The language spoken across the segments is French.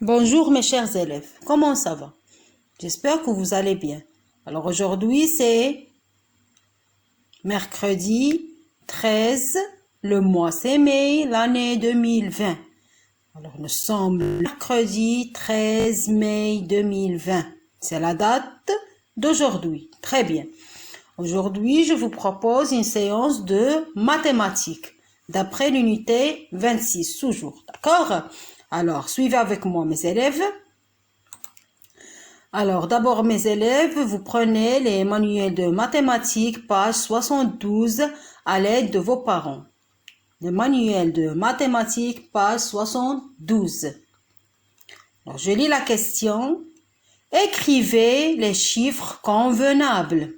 Bonjour mes chers élèves, comment ça va? J'espère que vous allez bien. Alors aujourd'hui c'est mercredi 13, le mois c'est mai, l'année 2020. Alors nous sommes mercredi 13 mai 2020. C'est la date d'aujourd'hui. Très bien. Aujourd'hui je vous propose une séance de mathématiques d'après l'unité 26 toujours. D'accord? Alors, suivez avec moi mes élèves. Alors, d'abord mes élèves, vous prenez les manuels de mathématiques, page 72, à l'aide de vos parents. Le manuel de mathématiques, page 72. Alors, je lis la question. Écrivez les chiffres convenables.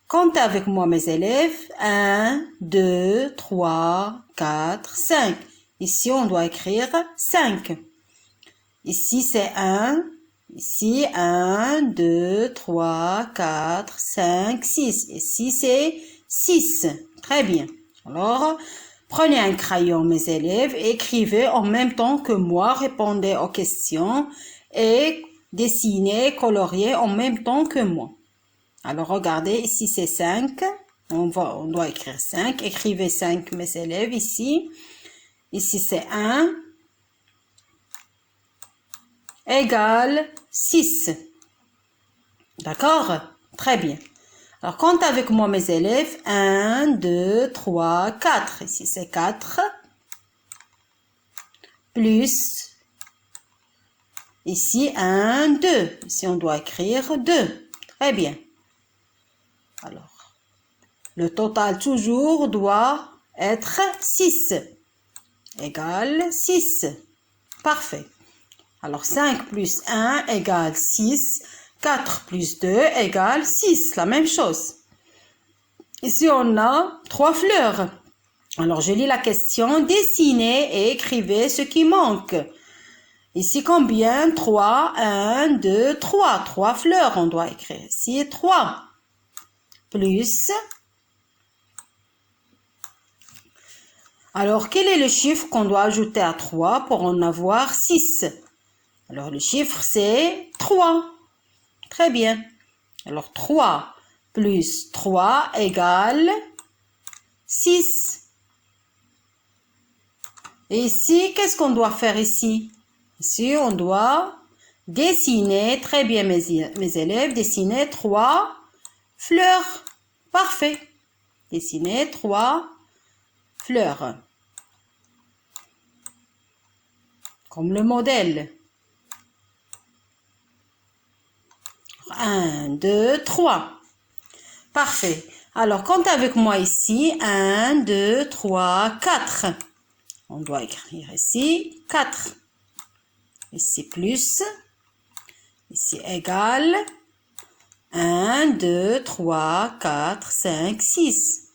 Comptez avec moi mes élèves. 1, 2, 3, 4, 5. Ici, on doit écrire 5. Ici, c'est 1. Ici, 1, 2, 3, 4, 5, 6. Ici, c'est 6. Très bien. Alors, prenez un crayon, mes élèves, écrivez en même temps que moi, répondez aux questions et dessinez, coloriez en même temps que moi. Alors, regardez, ici, c'est 5. On doit écrire 5. Écrivez 5, mes élèves, ici. Ici, c'est 1 égale 6. D'accord? Très bien. Alors, compte avec moi, mes élèves. 1, 2, 3, 4. Ici, c'est 4. Plus. Ici, 1, 2. Ici, on doit écrire 2. Très bien. Alors, le total toujours doit être 6. Égale 6. Parfait. Alors, 5 plus 1 égale 6. 4 plus 2 égale 6. La même chose. Ici, on a 3 fleurs. Alors, je lis la question. Dessinez et écrivez ce qui manque. Ici, combien? 3. 1, 2, 3. 3 fleurs, on doit écrire. Ici, 3. Plus. Alors, quel est le chiffre qu'on doit ajouter à 3 pour en avoir 6? Alors, le chiffre, c'est 3. Très bien. Alors, 3 plus 3 égale 6. Et ici, qu'est-ce qu'on doit faire ici? Ici, on doit dessiner, très bien mes élèves, dessiner 3 fleurs. Parfait. Dessiner 3 fleurs. Comme le modèle. 1, 2, 3. Parfait. Alors, compte avec moi ici. 1, 2, 3, 4. On doit écrire ici 4. Ici plus. Ici égal. 1, 2, 3, 4, 5, 6.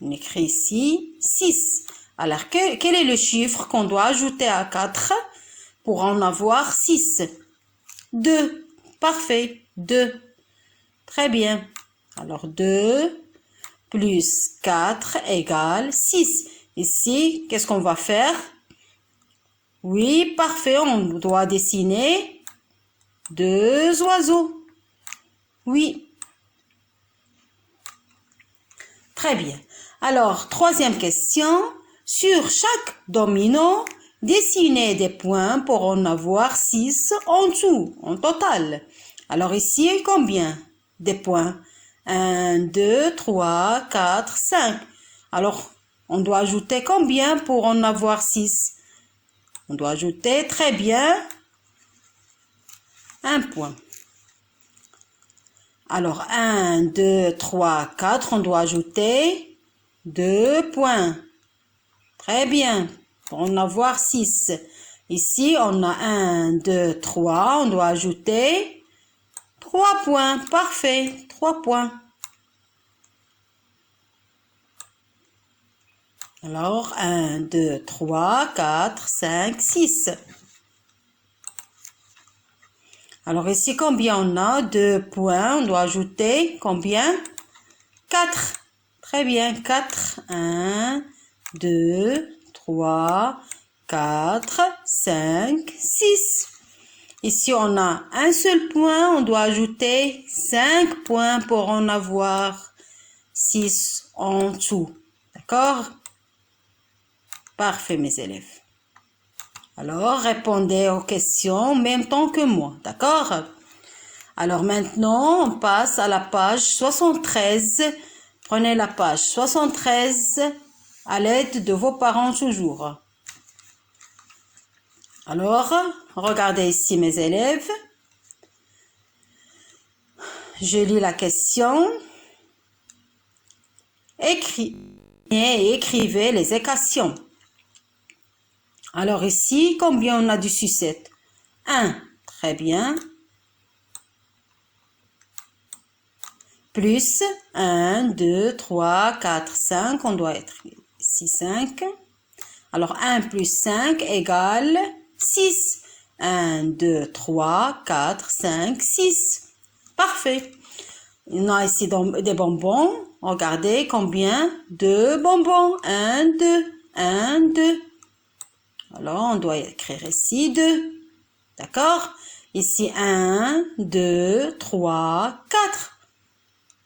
On écrit ici 6. Alors, quel est le chiffre qu'on doit ajouter à 4 pour en avoir 6? 2. Parfait. 2. Très bien. Alors, 2 plus 4 égale 6. Ici, qu'est-ce qu'on va faire? Oui, parfait. On doit dessiner 2 oiseaux. Oui. Très bien. Alors, troisième question. Sur chaque domino, dessinez des points pour en avoir 6 en dessous, en total. Alors ici, combien des points? 1, 2, 3, 4, 5. Alors, on doit ajouter combien pour en avoir 6? On doit ajouter, très bien, un point. Alors, 1, 2, 3, 4, on doit ajouter 2 points. Très bien, pour en avoir 6. Ici, on a 1, 2, 3, on doit ajouter 3 points. Parfait, 3 points. Alors, 1, 2, 3, 4, 5, 6. Alors ici, combien on a? 2 points. On doit ajouter combien? 4. Très bien, 4. 1, 2, 3, 4, 5, 6. Ici, on a un seul point. On doit ajouter 5 points pour en avoir 6 en dessous. D'accord? Parfait, mes élèves. Alors, répondez aux questions en même temps que moi. D'accord? Alors, maintenant, on passe à la page 73. Prenez la page 73 à l'aide de vos parents toujours. Alors, regardez ici mes élèves. Je lis la question. Écrivez les équations. Alors ici, combien on a du sucette? 1, très bien. Plus 1, 2, 3, 4, 5. On doit être ici 5. Alors 1 plus 5 égale 6. 1, 2, 3, 4, 5, 6. Parfait. On a ici des bonbons. Regardez combien de bonbons. 1, 2, 1, 2. Alors, on doit écrire ici 2. D'accord? Ici 1, 2, 3, 4.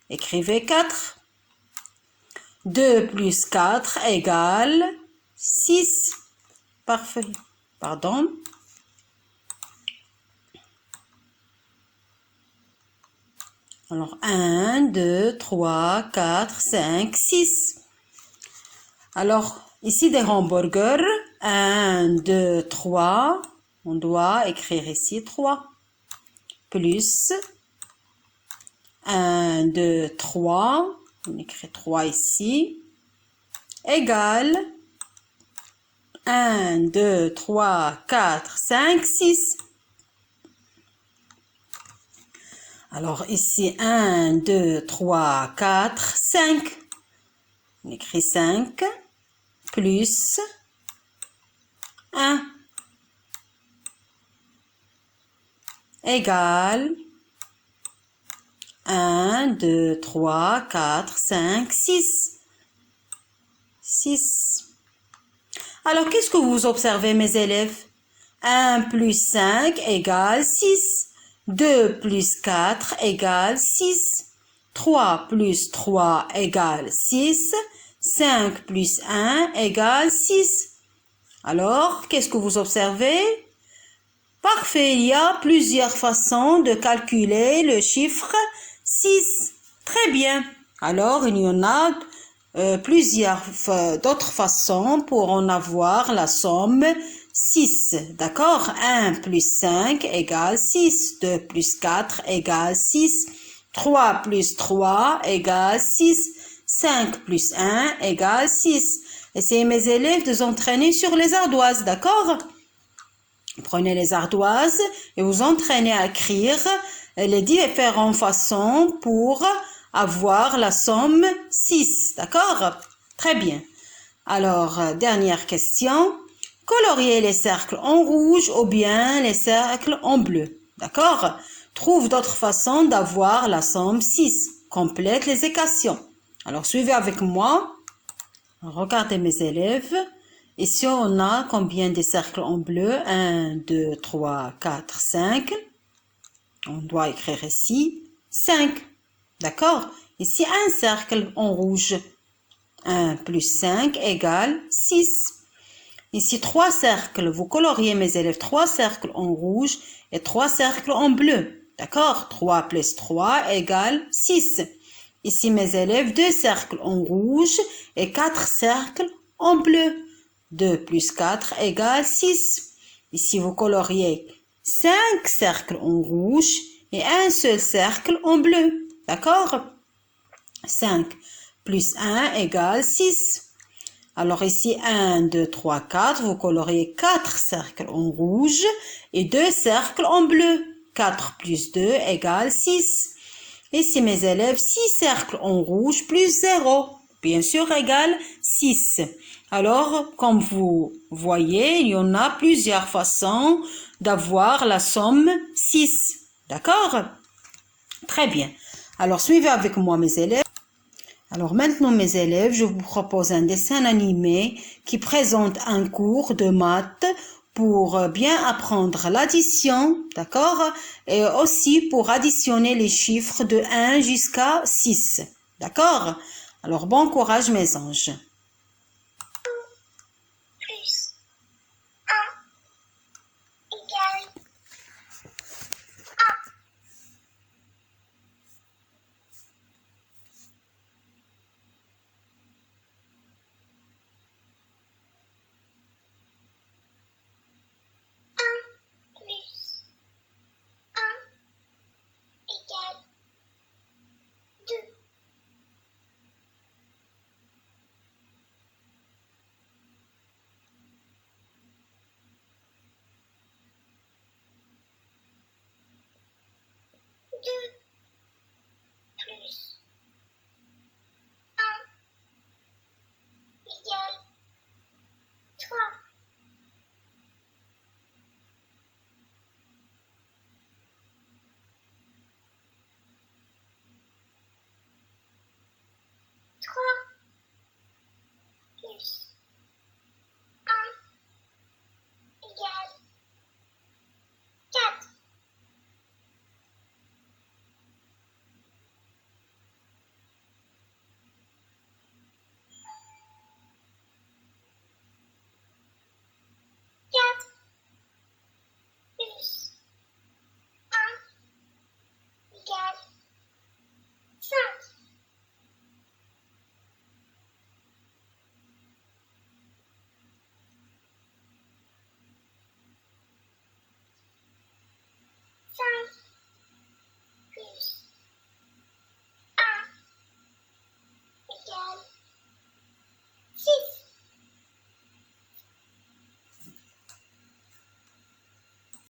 Écrivez 4. 2 plus 4 égale 6. Parfait. Pardon. Alors, 1, 2, 3, 4, 5, 6. Alors, ici des hamburgers. 1, 2, 3. On doit écrire ici 3. Plus 1, 2, 3. On écrit 3 ici. Égale 1, 2, 3, 4, 5, 6. Alors ici 1, 2, 3, 4, 5. On écrit 5 plus 1 égale 1, 2, 3, 4, 5, 6. 6. Alors, qu'est-ce que vous observez, mes élèves? 1 plus 5 égale 6. 2 plus 4 égale 6. 3 plus 3 égale 6. 5 plus 1 égale 6. Alors, qu'est-ce que vous observez? Parfait, il y a plusieurs façons de calculer le chiffre 6. Très bien. Alors, il y en a plusieurs d'autres façons pour en avoir la somme 6. D'accord? 1 plus 5 égale 6. 2 plus 4 égale 6. 3 plus 3 égale 6. 5 plus 1 égale 6. Essayez mes élèves de s'entraîner sur les ardoises, d'accord? Prenez les ardoises et vous entraînez à écrire les différentes façons pour avoir la somme 6, d'accord? Très bien. Alors, dernière question. Coloriez les cercles en rouge ou bien les cercles en bleu, d'accord? Trouve d'autres façons d'avoir la somme 6. Complète les équations. Alors, suivez avec moi. Regardez mes élèves. Ici, on a combien de cercles en bleu? 1, 2, 3, 4, 5. On doit écrire ici 5. D'accord? Ici, un cercle en rouge. 1 plus 5 égale 6. Ici, 3 cercles. Vous coloriez, mes élèves, 3 cercles en rouge et 3 cercles en bleu. D'accord? 3 plus 3 égale 6. Ici, mes élèves, 2 cercles en rouge et 4 cercles en bleu. 2 plus 4 égale 6. Ici, vous coloriez 5 cercles en rouge et un seul cercle en bleu. D'accord? 5 plus 1 égale 6. Alors ici, 1, 2, 3, 4. Vous coloriez 4 cercles en rouge et 2 cercles en bleu. 4 plus 2 égale 6. Ici, mes élèves, 6 cercles en rouge plus 0. Bien sûr, égale 6. Alors, comme vous voyez, il y en a plusieurs façons d'avoir la somme 6. D'accord? Très bien. Alors, suivez avec moi, mes élèves. Alors, maintenant, mes élèves, je vous propose un dessin animé qui présente un cours de maths pour bien apprendre l'addition, d'accord? Et aussi pour additionner les chiffres de 1 jusqu'à 6, d'accord? Alors, bon courage mes anges.